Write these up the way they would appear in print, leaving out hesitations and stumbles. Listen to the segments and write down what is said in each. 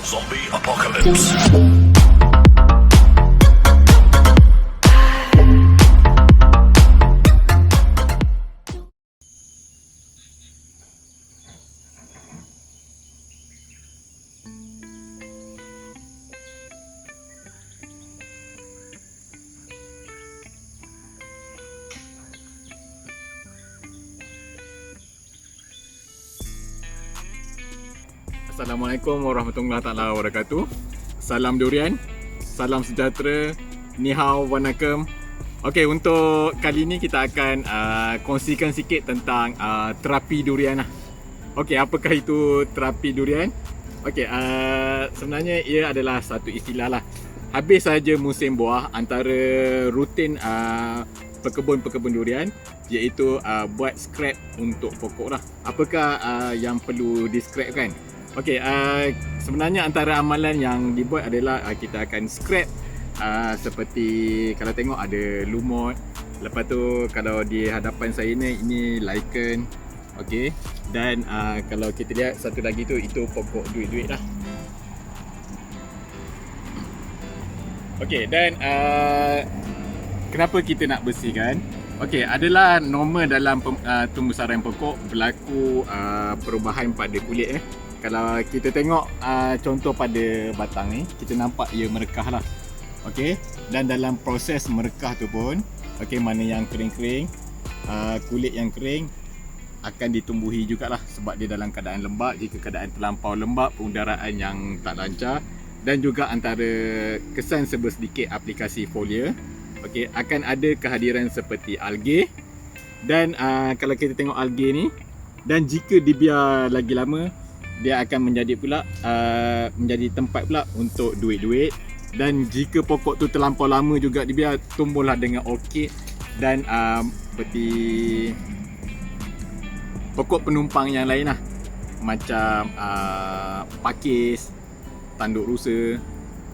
Zombie Apocalypse. Assalamualaikum warahmatullahi taala wabarakatuh. Salam durian, salam sejahtera, ni hao wanakem. Okey, untuk kali ni kita akan kongsikan sikit tentang terapi durian lah. Okey, apakah itu terapi durian? Okey, sebenarnya ia adalah satu istilah lah. Habis saja musim buah, antara rutin pekebun-pekebun durian iaitu buat scrap untuk pokok lah. Apakah yang perlu di scrap kan? Okey, sebenarnya antara amalan yang dibuat adalah kita akan scrap seperti kalau tengok ada lumut. Lepas tu kalau di hadapan saya ni, ini lichen. Okey, dan kalau kita lihat satu lagi tu, itu pokok duit-duit lah. Okey, dan kenapa kita nak bersihkan? Okey, adalah normal dalam tumbuh-sarang pokok berlaku perubahan pada kulit. Kalau kita tengok contoh pada batang ni, kita nampak ia merekah lah. Okey, dan dalam proses merekah tu pun, okey, mana yang kering-kering, kulit yang kering akan ditumbuhi jugalah sebab dia dalam keadaan lembab. Jika keadaan terlampau lembab, pengudaraan yang tak lancar, dan juga antara kesan sedikit aplikasi foliar, okey, akan ada kehadiran seperti algae. Dan kalau kita tengok algae ni, dan jika dibiar lagi lama, dia akan menjadi pula menjadi tempat pula untuk duit-duit. Dan jika pokok tu terlampau lama juga dibiar, tumbuhlah dengan orkid dan seperti pokok penumpang yang lain lah, macam pakis, tanduk rusa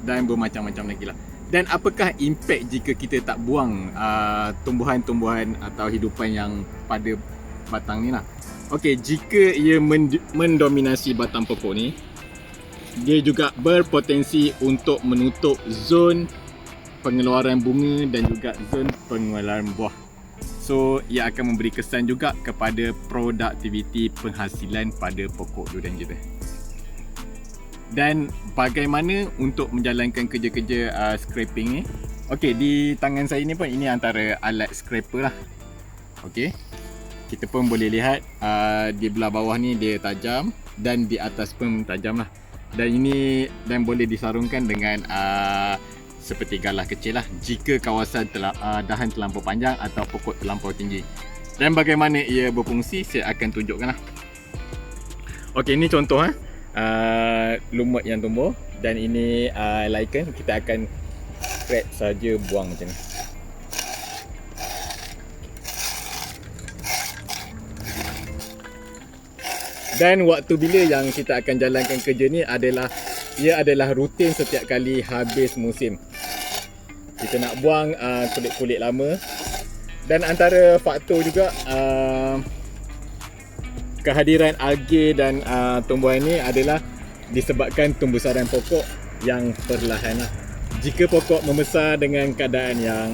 dan bermacam-macam lagi lah. Dan apakah impak jika kita tak buang tumbuhan-tumbuhan atau hidupan yang pada batang ni lah? Okey, jika ia mendominasi batang pokok ni, dia juga berpotensi untuk menutup zon pengeluaran bunga dan juga zon pengeluaran buah. So, ia akan memberi kesan juga kepada produktiviti penghasilan pada pokok durian kita. Dan bagaimana untuk menjalankan kerja-kerja scraping ni? Okey, di tangan saya ni pun ini antara alat scraper lah. Okey, kita pun boleh lihat di belah bawah ni dia tajam dan di atas pun tajam lah. Dan ini dan boleh disarungkan dengan seperti galah kecil lah jika kawasan dahan terlampau panjang atau pokok terlampau tinggi. Dan bagaimana ia berfungsi, saya akan tunjukkan lah. Okey, ini contoh lumut yang tumbuh, dan ini lichen. Kita akan scrap saja, buang macam ni. Dan waktu bila yang kita akan jalankan kerja ni adalah, ia adalah rutin setiap kali habis musim. Kita nak buang kulit-kulit lama. Dan antara faktor juga kehadiran algae dan tumbuhan ni adalah disebabkan tumbuh-sarang pokok yang perlahan lah. Jika pokok membesar dengan keadaan yang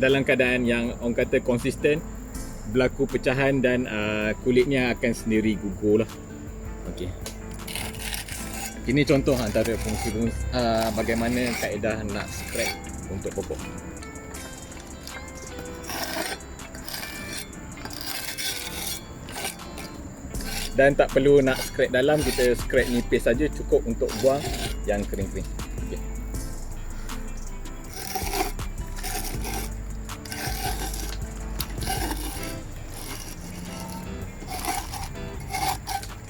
dalam keadaan yang orang kata konsisten, berlaku pecahan dan kulitnya akan sendiri gugur lah. Okey, ini contoh antara fungsi bagaimana kaedah nak scrap untuk pokok. Dan tak perlu nak scrap dalam, kita scrap nipis saja cukup untuk buang yang kering-kering. Okey.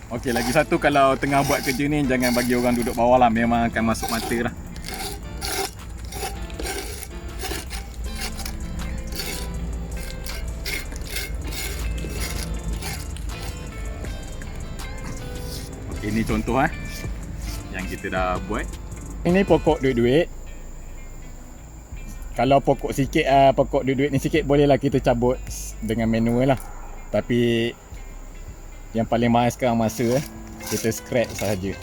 Okey, lagi satu, kalau tengah buat kerja ni, jangan bagi orang duduk bawah lah, memang akan masuk mata lah. Okey, ini contoh yang kita dah buat. Ini pokok duit-duit. Kalau pokok sikit, pokok duit-duit ni sikit, bolehlah kita cabut dengan manual lah. Tapi yang paling mahal sekarang masa kita scrap sahaja.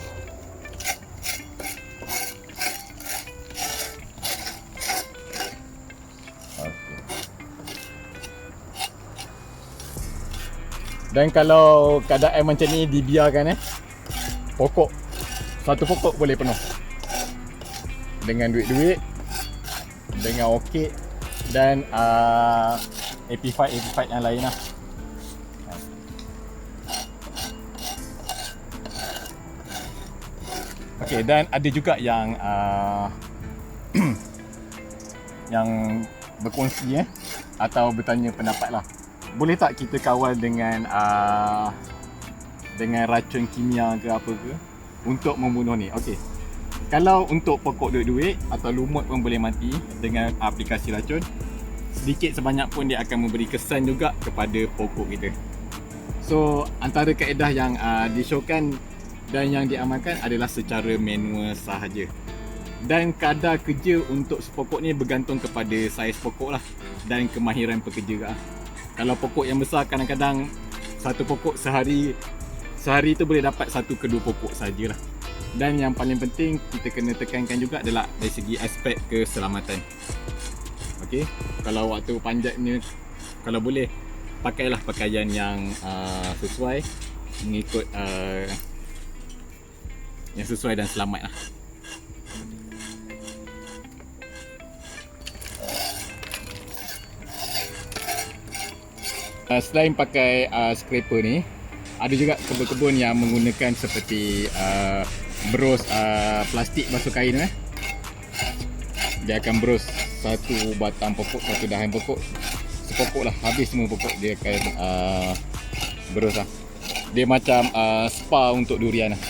Dan kalau keadaan macam ni dibiarkan pokok, satu pokok boleh penuh dengan duit-duit, dengan orchid dan epiphyte yang lain lah. Okey, dan ada juga yang yang berkongsi atau bertanya pendapat lah. Boleh tak kita kawal dengan racun kimia ke apa ke untuk membunuh ni? Okey. Kalau untuk pokok duit-duit atau lumut pun boleh mati dengan aplikasi racun. Sedikit sebanyak pun dia akan memberi kesan juga kepada pokok kita. So antara kaedah yang disyorkan dan yang diamalkan adalah secara manual sahaja. Dan kadar kerja untuk sepokok ni bergantung kepada saiz pokok lah dan kemahiran pekerja lah. Kalau pokok yang besar, kadang-kadang satu pokok sehari tu boleh dapat 1 ke 2 pokok sajalah. Dan yang paling penting kita kena tekankan juga adalah dari segi aspek keselamatan. Okey, kalau waktu panjat ni, kalau boleh pakailah pakaian yang sesuai, mengikut yang sesuai dan selamat lah. Selain pakai scraper ni, ada juga kebun-kebun yang menggunakan seperti bros plastik basuh kain Dia akan bros satu batang pokok, satu dahan pokok, sepokok lah, habis semua pokok dia akan bros lah. Dia macam spa untuk durian lah.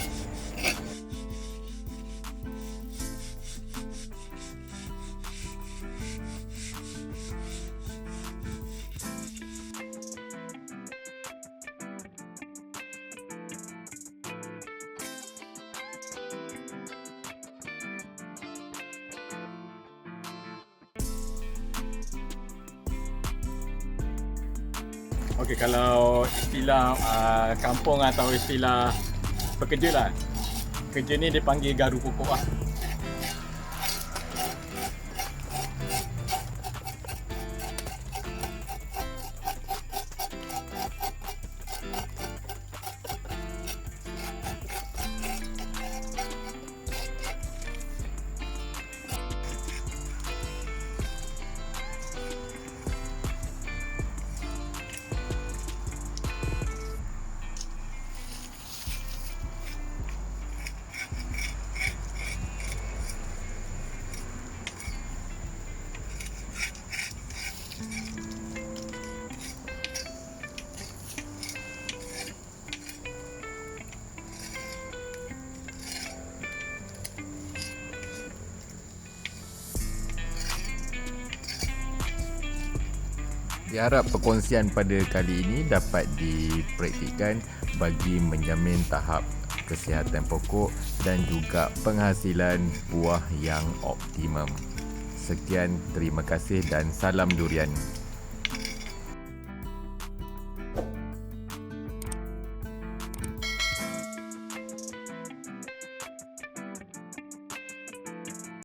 Okey, kalau istilah kampung atau istilah pekerja lah, kerja ni dia panggil garu pokok lah. Diharap perkongsian pada kali ini dapat dipraktikkan bagi menjamin tahap kesihatan pokok dan juga penghasilan buah yang optimum. Sekian, terima kasih dan salam durian.